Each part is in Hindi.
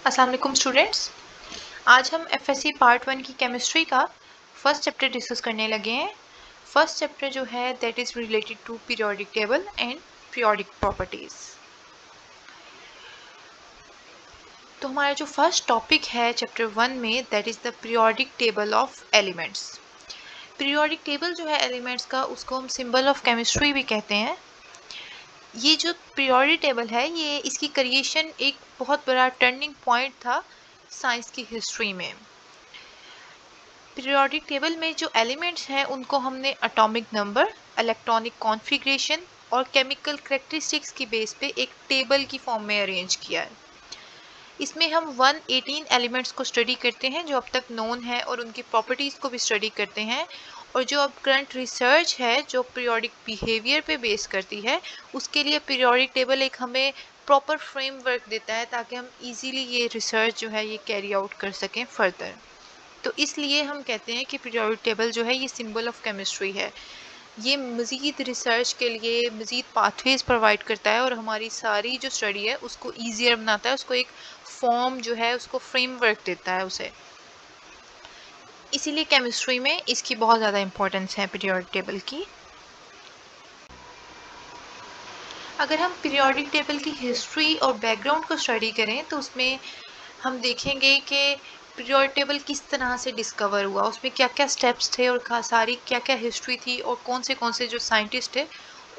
अस्सलाम वालेकुम स्टूडेंट्स। आज हम एफएससी पार्ट 1 की केमिस्ट्री का फर्स्ट चैप्टर डिस्कस करने लगे हैं। फर्स्ट चैप्टर जो है that is related to periodic table and periodic properties. तो हमारा जो फर्स्ट टॉपिक है चैप्टर 1 में that is the periodic table of elements. Periodic table जो है एलिमेंट्स का उसको हम सिंबल ऑफ केमिस्ट्री भी कहते हैं। ये जो पीरियोडिक टेबल है ये इसकी क्रिएशन एक बहुत बड़ा टर्निंग पॉइंट था साइंस की हिस्ट्री में। पीरियोडिक टेबल में जो एलिमेंट्स हैं उनको हमने एटॉमिक नंबर, इलेक्ट्रॉनिक कॉन्फ़िगरेशन और केमिकल कैरेक्टरिस्टिक्स की बेस पे एक टेबल की फॉर्म में अरेंज किया है। इसमें हम 118 एलिमेंट्स को स्टडी करते हैं जो अब तक नोन है और उनकी प्रॉपर्टीज़ को भी स्टडी करते हैं। और जो अब करंट रिसर्च है जो पीरियोडिक बिहेवियर पे बेस करती है उसके लिए पीरियोडिक टेबल एक हमें प्रॉपर फ्रेमवर्क देता है ताकि हम इजीली ये रिसर्च जो है ये कैरी आउट कर सकें फर्दर। तो इसलिए हम कहते हैं कि पीरियोडिक टेबल जो है ये सिंबल ऑफ केमिस्ट्री है। ये मज़ीद रिसर्च के लिए मज़ीद पाथवेज प्रोवाइड करता है और हमारी सारी जो स्टडी है उसको ईजियर बनाता है, उसको एक फॉर्म जो है उसको फ्रेमवर्क देता है उसे। इसीलिए केमिस्ट्री में इसकी बहुत ज़्यादा इम्पोर्टेंस है पीरियोडिक टेबल की। अगर हम पीरियोडिक टेबल की हिस्ट्री और बैकग्राउंड को स्टडी करें तो उसमें हम देखेंगे कि पीरियोडिक टेबल किस तरह से डिस्कवर हुआ, उसमें क्या क्या स्टेप्स थे और सारी क्या क्या हिस्ट्री थी और कौन से जो साइंटिस्ट थे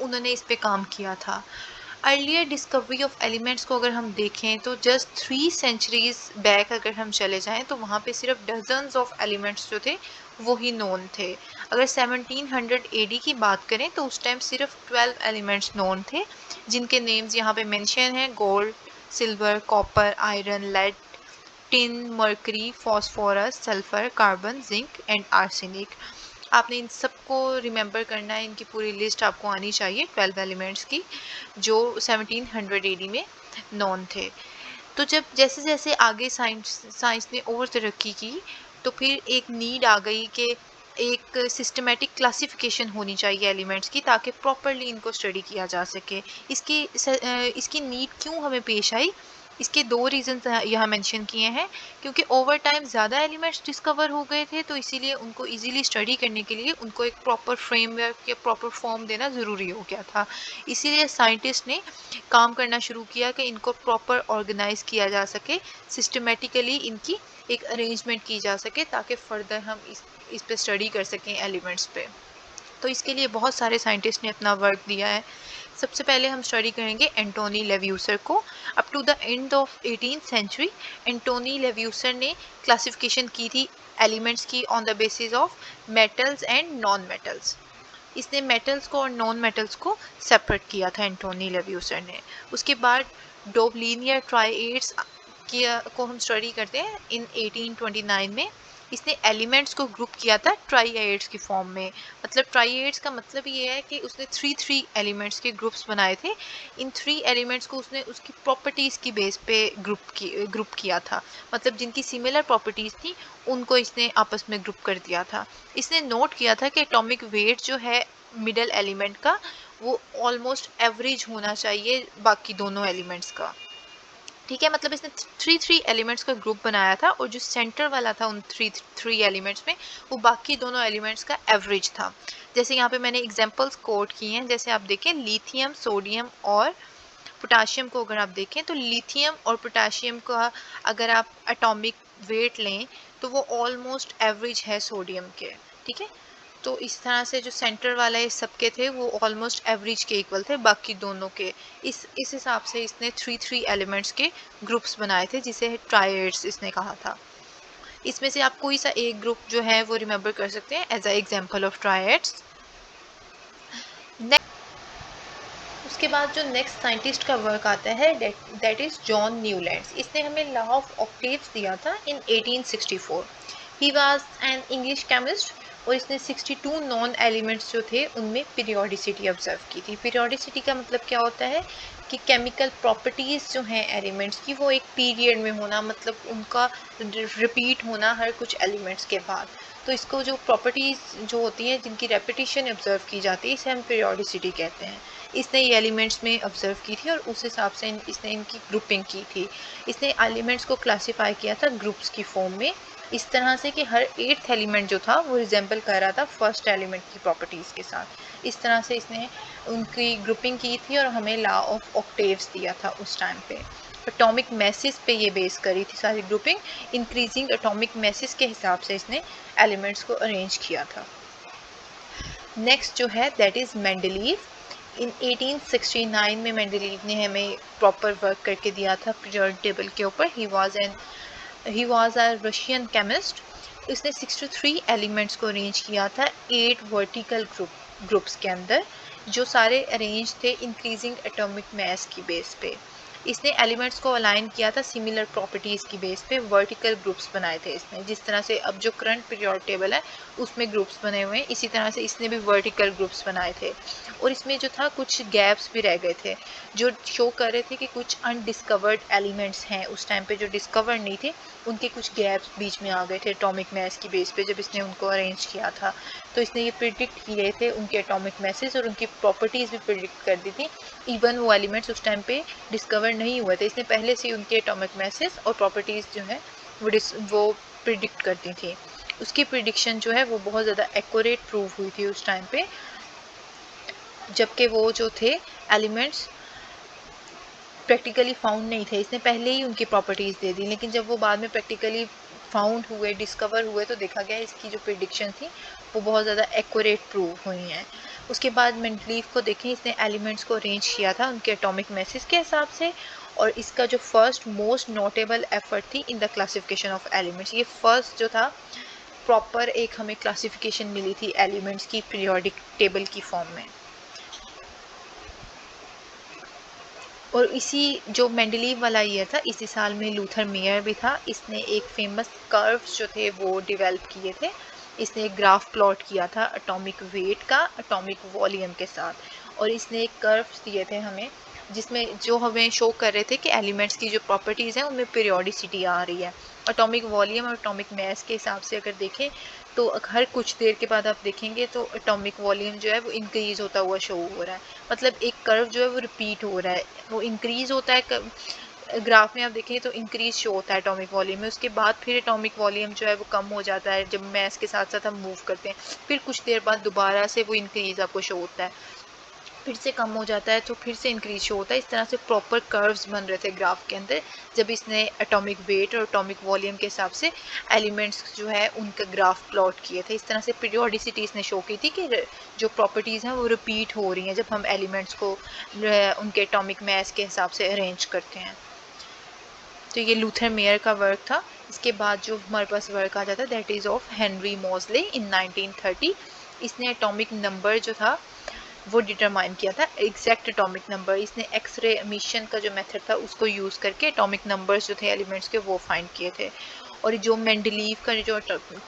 उन्होंने इस पे काम किया था। अर्लियर डिस्कवरी ऑफ एलिमेंट्स को अगर हम देखें तो जस्ट 3 सेंचुरीज बैक अगर हम चले जाएं तो वहाँ पे सिर्फ डजन्स ऑफ एलिमेंट्स जो थे वो ही नोन थे। अगर 1700 एडी की बात करें तो उस टाइम सिर्फ 12 एलिमेंट्स नोन थे जिनके नेम्स यहाँ पे मेंशन हैं: gold, silver, copper, iron, lead, tin, mercury, phosphorus, sulphur, carbon, zinc and arsenic. आपने इन सबको रिमेंबर करना है, इनकी पूरी लिस्ट आपको आनी चाहिए 12 एलिमेंट्स की जो 1700 एडी में नॉन थे। तो जब जैसे जैसे आगे साइंस ने और तरक्की की तो फिर एक नीड आ गई कि एक सिस्टमेटिक क्लासिफिकेशन होनी चाहिए एलिमेंट्स की ताकि प्रॉपरली इनको स्टडी किया जा सके। इसकी नीड क्यों हमें पेश आई, इसके 2 रीजन यहाँ मेंशन किए हैं। क्योंकि ओवर टाइम ज़्यादा एलिमेंट्स डिस्कवर हो गए थे तो इसीलिए उनको इजीली स्टडी करने के लिए उनको एक प्रॉपर फ्रेमवर्क या प्रॉपर फॉर्म देना ज़रूरी हो गया था। इसीलिए साइंटिस्ट ने काम करना शुरू किया कि इनको प्रॉपर ऑर्गेनाइज किया जा सके, सिस्टमेटिकली इनकी एक अरेंजमेंट की जा सके ताकि फर्दर हम इस पे स्टडी कर सकें एलिमेंट्स पे। तो इसके लिए बहुत सारे साइंटिस्ट ने अपना वर्क दिया है। सबसे पहले हम स्टडी करेंगे एंटोनी लेव्यूसर को। Up to the end of 18th century Antoine Lavoisier ने क्लासिफिकेशन की थी एलिमेंट्स की on the basis of metals and non metals. इसने मेटल्स को और नॉन मेटल्स को सेपरेट किया था एंटोनी लेव्यूसर ने। उसके बाद डोबलिनियर ट्राइएड्स को हम स्टडी करते हैं इन 1829 में। इसने एलिमेंट्स को ग्रुप किया था ट्राइएड्स की फॉर्म में। मतलब ट्राइएड्स का मतलब ये है कि उसने थ्री एलिमेंट्स के ग्रुप्स बनाए थे। इन 3 एलिमेंट्स को उसने उसकी प्रॉपर्टीज़ की बेस पे ग्रुप किया था। मतलब जिनकी सिमिलर प्रॉपर्टीज़ थी उनको इसने आपस में ग्रुप कर दिया था। इसने नोट किया था कि एटॉमिक वेट जो है मिडल एलिमेंट का वो ऑलमोस्ट एवरेज होना चाहिए बाकी दोनों एलिमेंट्स का। ठीक है, मतलब इसने थ्री एलिमेंट्स का ग्रुप बनाया था और जो सेंटर वाला था उन थ्री एलिमेंट्स में वो बाकी दोनों एलिमेंट्स का एवरेज था। जैसे यहाँ पे मैंने एग्जांपल्स कोट किए हैं, जैसे आप देखें लिथियम, सोडियम और पोटाशियम को अगर आप देखें तो लिथियम और पोटाशियम का अगर आप एटॉमिक वेट लें तो वो ऑलमोस्ट एवरेज है सोडियम के। ठीक है, तो इस तरह से जो सेंटर वाला ये सबके थे वो ऑलमोस्ट एवरेज के इक्वल थे बाकी दोनों के। इस हिसाब से इसने थ्री एलिमेंट्स के ग्रुप्स बनाए थे जिसे ट्राइएड्स इसने कहा था। इसमें से आप कोई सा एक ग्रुप जो है वो रिमेंबर कर सकते हैं एज अ एग्जांपल ऑफ ट्राइएड्स। उसके बाद जो नेक्स्ट साइंटिस्ट का वर्क आता है दैट इज़ जॉन न्यूलैंड्स। इसने हमें लॉ ऑफ ऑक्टेव्स दिया था इन 1864। He was an English chemist और इसने 62 नॉन एलिमेंट्स जो थे उनमें पीरियोडिसिटी ऑब्जर्व की थी। पीरियोडिसिटी का मतलब क्या होता है कि केमिकल प्रॉपर्टीज़ जो हैं एलिमेंट्स की वो एक पीरियड में होना, मतलब उनका रिपीट होना हर कुछ एलिमेंट्स के बाद। तो इसको जो प्रॉपर्टीज़ जो होती हैं जिनकी रेपिटेशन ऑब्जर्व की जाती है इसे हम पीरियोडिसिटी कहते हैं। इसने ये एलिमेंट्स में ऑब्जर्व की थी और उस हिसाब से इसने इनकी ग्रुपिंग की थी। इसने एलिमेंट्स को क्लासीफाई किया था ग्रुप्स की फॉर्म में, इस तरह से कि हर 8th एलिमेंट जो था वो रिजेंबल कर रहा था फर्स्ट एलिमेंट की प्रॉपर्टीज़ के साथ। इस तरह से इसने उनकी ग्रुपिंग की थी और हमें लॉ ऑफ ऑक्टेव्स दिया था उस टाइम पे। एटॉमिक मैसेस पे ये बेस करी थी सारी ग्रुपिंग। इंक्रीजिंग एटॉमिक मैसेस के हिसाब से इसने एलिमेंट्स को अरेंज किया था। नेक्स्ट जो है दैट इज़ मेंडलीव। इन 1869 में मेंडलीव ने हमें प्रॉपर वर्क करके दिया था पीरियोडिक टेबल के ऊपर। He was a Russian chemist. इसने 63 एलिमेंट्स को अरेंज किया था 8 वर्टिकल ग्रुप्स के अंदर, जो सारे अरेंज थे इंक्रीजिंग एटॉमिक मास की बेस पे। इसने एलिमेंट्स को अलाइन किया था सिमिलर प्रॉपर्टीज़ की बेस पे, वर्टिकल ग्रुप्स बनाए थे इसने। जिस तरह से अब जो करंट पीरियोडिक टेबल है उसमें ग्रुप्स बने हुए हैं, इसी तरह से इसने भी वर्टिकल ग्रुप्स बनाए थे। और इसमें जो था कुछ गैप्स भी रह गए थे जो शो कर रहे थे कि कुछ अनडिस्कवर्ड एलिमेंट्स हैं उस टाइम पे जो डिस्कवर नहीं थे, उनके कुछ गैप्स बीच में आ गए थे एटॉमिक मास की बेस पे जब इसने उनको अरेंज किया था। तो इसने ये प्रिडिक्ट किए थे उनके एटॉमिक मासेस और उनकी प्रॉपर्टीज़ भी प्रिडिक्ट कर दी थी। इवन वो एलिमेंट्स उस टाइम पे डिस्कवर नहीं हुए थे, इसने पहले से उनके एटॉमिक मासेस और प्रॉपर्टीज़ जो है वो प्रिडिक्ट करती थी। उसकी प्रिडिक्शन जो है वो बहुत ज़्यादा एक्यूरेट प्रूव हुई थी उस टाइम पे, जबकि वो जो थे एलिमेंट्स प्रैक्टिकली फाउंड नहीं थे। इसने पहले ही उनकी प्रॉपर्टीज़ दे दी, लेकिन जब वो बाद में प्रैक्टिकली फाउंड हुए, डिस्कवर हुए, तो देखा गया इसकी जो प्रिडिक्शन थी वो बहुत ज़्यादा एक्यूरेट प्रूव हुई हैं। उसके बाद मेंडलीव को देखें, इसने एलिमेंट्स को अरेंज किया था उनके एटॉमिक मैसेस के हिसाब से, और इसका जो फर्स्ट मोस्ट नोटेबल एफर्ट थी in the classification of elements. ये फर्स्ट जो था प्रॉपर एक हमें क्लासिफिकेशन मिली थी एलिमेंट्स की पीरियोडिक टेबल की फॉर्म में। और इसी जो मेंडलीव वाला ईयर था, इसी साल में लूथर मेयर भी था। इसने एक फेमस कर्व्स जो थे वो डेवलप किए थे। इसने एक ग्राफ प्लॉट किया था एटॉमिक वेट का एटॉमिक वॉल्यूम के साथ, और इसने एक कर्व्स दिए थे हमें जिसमें जो हमें शो कर रहे थे कि एलिमेंट्स की जो प्रॉपर्टीज़ हैं उनमें पीरियोडिसिटी आ रही है। एटॉमिक वॉल्यूम और एटॉमिक मास के हिसाब से अगर देखें तो हर कुछ देर के बाद आप देखेंगे तो एटॉमिक वॉल्यूम जो है वो इंक्रीज़ होता हुआ शो हो रहा है। मतलब एक कर्व जो है वो रिपीट हो रहा है, वो इंक्रीज़ होता है ग्राफ में आप देखें तो इंक्रीज शो होता है एटॉमिक वॉल्यूम में। उसके बाद फिर एटॉमिक वॉल्यूम जो है वो कम हो जाता है जब मैस के साथ साथ हम मूव करते हैं। फिर कुछ देर बाद दोबारा से वो इंक्रीज आपको शो होता है, फिर से कम हो जाता है तो फिर से इंक्रीज शो होता है। इस तरह से प्रॉपर कर्व्स बन रहे थे ग्राफ के अंदर जब इसने एटॉमिक वेट और एटॉमिक वॉल्यूम के हिसाब से एलिमेंट्स जो है उनका ग्राफ प्लॉट किए थे। इस तरह से पीरियोडिसिटी इसने शो की थी कि जो प्रॉपर्टीज़ हैं वो रिपीट हो रही हैं जब हम एलिमेंट्स को उनके एटॉमिक मास के हिसाब से अरेंज करते हैं। तो ये लूथर मेयर का वर्क था। इसके बाद जो हमारे पास वर्क आ जाता है दैट इज़ ऑफ हेनरी मोज़ले इन 1930। इसने एटॉमिक नंबर जो था वो डिटरमाइन किया था, एग्जैक्ट एटॉमिक नंबर। इसने एक्सरे एमिशन का जो मेथड था उसको यूज़ करके एटॉमिक नंबर्स जो थे एलिमेंट्स के वो फाइंड किए थे। और जो मेंडलीव का जो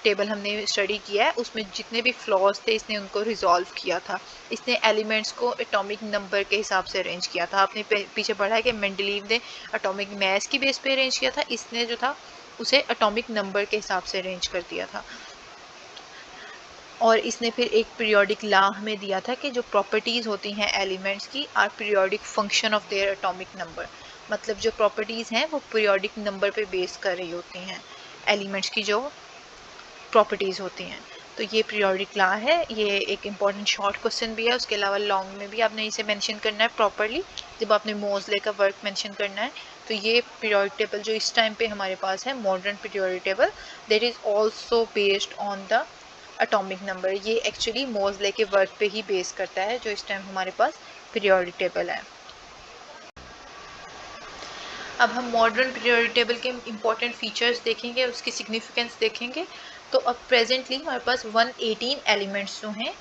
टेबल हमने स्टडी किया है उसमें जितने भी फ्लॉज थे इसने उनको रिजॉल्व किया था। इसने एलिमेंट्स को एटॉमिक नंबर के हिसाब से अरेंज किया था। आपने पीछे पढ़ा है कि मेंडलीव ने एटॉमिक मास की बेस पे अरेंज किया था, इसने जो था उसे एटॉमिक नंबर के हिसाब से अरेंज कर दिया था। और इसने फिर एक पीरियोडिक लॉ हमें दिया था कि जो प्रॉपर्टीज़ होती हैं एलिमेंट्स की are periodic function of their atomic number. मतलब जो प्रॉपर्टीज़ हैं वो पीरियोडिक नंबर पे बेस कर रही होती हैं एलिमेंट्स की जो प्रॉपर्टीज़ होती हैं। तो ये पीरियोडिक लॉ है। ये एक इम्पॉर्टेंट शॉर्ट क्वेश्चन भी है, उसके अलावा लॉन्ग में भी आपने इसे मेंशन करना है प्रॉपरली जब आपने मोज़ले का वर्क मेंशन करना है। तो ये पीरियोडिक टेबल जो इस टाइम पे हमारे पास है modern periodic table that is also based on the atomic number. ये एक्चुअली मोज़ले के वर्क पे ही बेस करता है जो इस टाइम हमारे पास पीरियोडिक टेबल है। अब हम मॉडर्न पीरियोडिक टेबल के इम्पॉर्टेंट फीचर्स देखेंगे, उसकी सिग्निफिकेंस देखेंगे। तो अब प्रेजेंटली हमारे पास 118 एलिमेंट्स जो हैं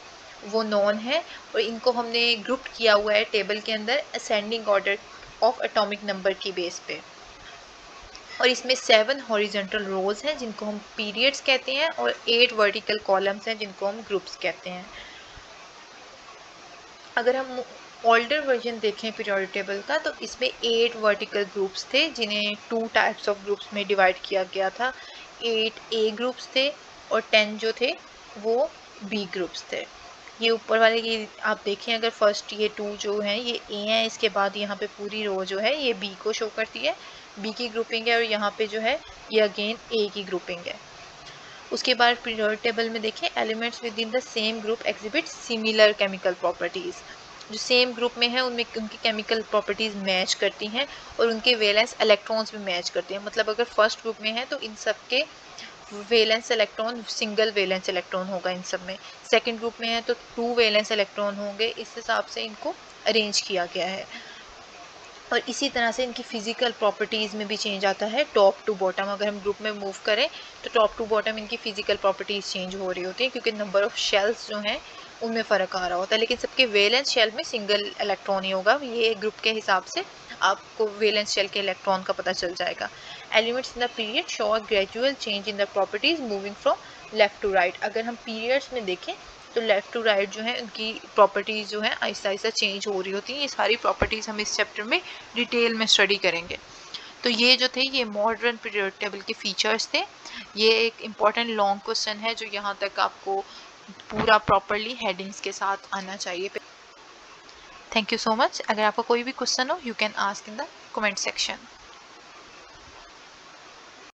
वो नॉन है, और इनको हमने ग्रुप किया हुआ है टेबल के अंदर ascending order of atomic number की बेस पे। और इसमें 7 हॉरिजॉन्टल रोज हैं जिनको हम पीरियड्स कहते हैं, और 8 वर्टिकल कॉलम्स हैं जिनको हम ग्रुप्स कहते हैं। अगर हम ओल्डर वर्जन देखें पीरियोडिक टेबल का तो इसमें 8 वर्टिकल ग्रुप्स थे जिन्हें 2 टाइप्स ऑफ ग्रुप्स में डिवाइड किया गया था। 8 ए ग्रुप्स थे और 10 जो थे वो बी ग्रुप्स थे। ये ऊपर वाले ये आप देखें, अगर फर्स्ट ये 2 जो हैं ये ए हैं, इसके बाद यहाँ पे पूरी रो जो है ये बी को शो करती है, बी की ग्रुपिंग है, और यहाँ पे जो है ये अगेन ए की ग्रुपिंग है। उसके बाद पीरियोडिक टेबल में देखें, elements with in the same group exhibit similar chemical properties. जो सेम ग्रुप में है उनमें उनकी केमिकल प्रॉपर्टीज़ मैच करती हैं और उनके वैलेंस इलेक्ट्रॉन्स भी मैच करते हैं। मतलब अगर फर्स्ट ग्रुप में है तो इन सब के valence electron single valence electron होगा इन सब में। सेकंड ग्रुप में है तो 2 वैलेंस इलेक्ट्रॉन होंगे। इस हिसाब से इनको अरेंज किया गया है। और इसी तरह से इनकी फिजिकल प्रॉपर्टीज़ में भी चेंज आता है टॉप टू बॉटम। अगर हम ग्रुप में मूव करें तो टॉप टू बॉटम इनकी फिजिकल प्रॉपर्टीज़ चेंज हो रही होती है, क्योंकि नंबर ऑफ शेल्स जो हैं उनमें फ़र्क आ रहा होता है। लेकिन सबके वैलेंस शेल में सिंगल इलेक्ट्रॉन ही होगा। ये ग्रुप के हिसाब से आपको वैलेंस शेल के इलेक्ट्रॉन का पता चल जाएगा। Elements in the period show a gradual change in the properties moving from left to right. अगर हम पीरियड्स में देखें तो लेफ़्ट टू राइट जो है उनकी प्रॉपर्टीज़ जो है आहिस्ता आहिस्ता चेंज हो रही होती हैं। ये सारी प्रॉपर्टीज़ हम इस चैप्टर में डिटेल में स्टडी करेंगे। तो ये जो थे ये मॉडर्न पीरियोडिक टेबल के फीचर्स थे। ये एक इम्पॉर्टेंट लॉन्ग क्वेश्चन है जो यहाँ तक आपको पूरा प्रॉपरली हेडिंग्स के साथ आना चाहिए। Thank you so much. अगर आपका कोई भी क्वेश्चन हो you can ask in the comment section.